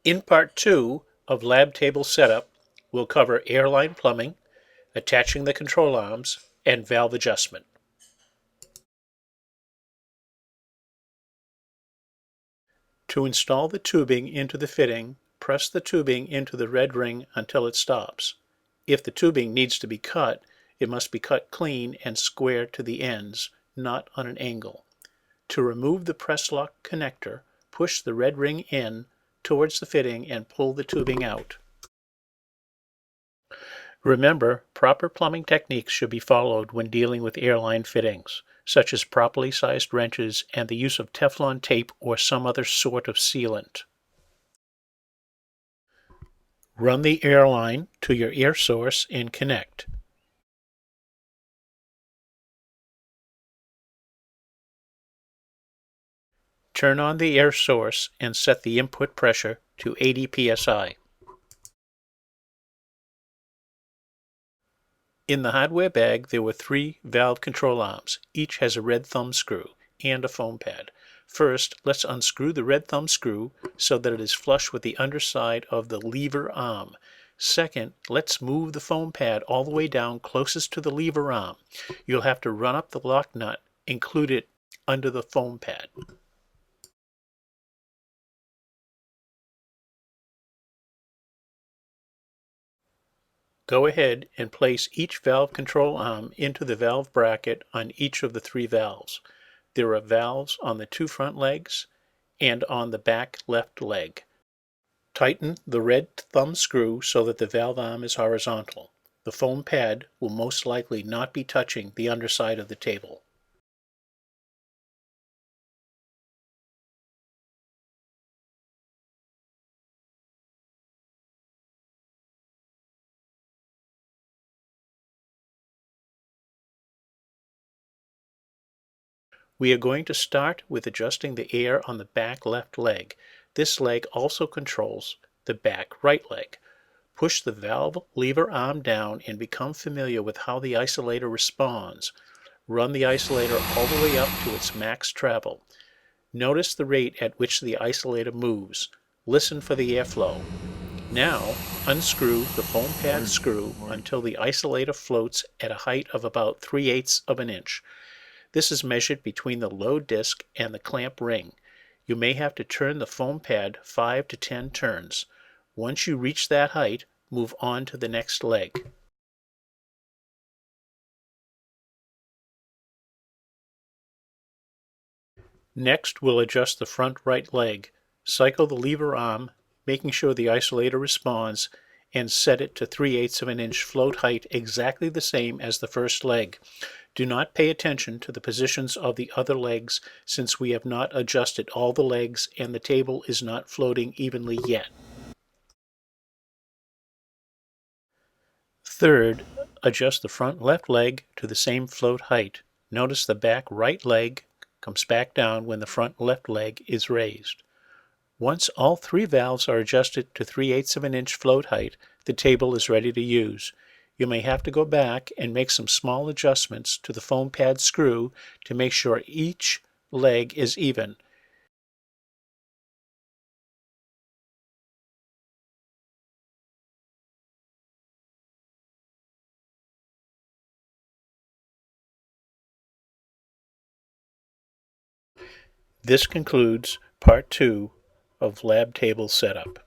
In part 2 of lab table setup, we'll cover airline plumbing, attaching the control arms, and valve adjustment. To install the tubing into the fitting, press the tubing into the red ring until it stops. If the tubing needs to be cut, it must be cut clean and square to the ends, not on an angle. To remove the press lock connector, push the red ring in towards the fitting and pull the tubing out. Remember, proper plumbing techniques should be followed when dealing with airline fittings, such as properly sized wrenches and the use of Teflon tape or some other sort of sealant. Run the airline to your air source and connect. Turn on the air source and set the input pressure to 80 psi. In the hardware bag, there were 3 valve control arms. Each has a red thumb screw and a foam pad. First, let's unscrew the red thumb screw so that it is flush with the underside of the lever arm. Second, let's move the foam pad all the way down closest to the lever arm. You'll have to run up the lock nut, include it under the foam pad. Go ahead and place each valve control arm into the valve bracket on each of the 3 valves. There are valves on the 2 front legs and on the back left leg. Tighten the red thumb screw so that the valve arm is horizontal. The foam pad will most likely not be touching the underside of the table. We are going to start with adjusting the air on the back left leg. This leg also controls the back right leg. Push the valve lever arm down and become familiar with how the isolator responds. Run the isolator all the way up to its max travel. Notice the rate at which the isolator moves. Listen for the airflow. Now, unscrew the foam pad screw until the isolator floats at a height of about 3/8 of an inch. This is measured between the load disc and the clamp ring. You may have to turn the foam pad 5 to 10 turns. Once you reach that height, move on to the next leg. Next, we'll adjust the front right leg. Cycle the lever arm, making sure the isolator responds, and set it to 3/8 of an inch float height, exactly the same as the first leg. Do not pay attention to the positions of the other legs since we have not adjusted all the legs and the table is not floating evenly yet. Third, adjust the front left leg to the same float height. Notice the back right leg comes back down when the front left leg is raised. Once all 3 valves are adjusted to 3/8 of an inch float height, the table is ready to use. You may have to go back and make some small adjustments to the foam pad screw to make sure each leg is even. This concludes part 2 of lab table setup.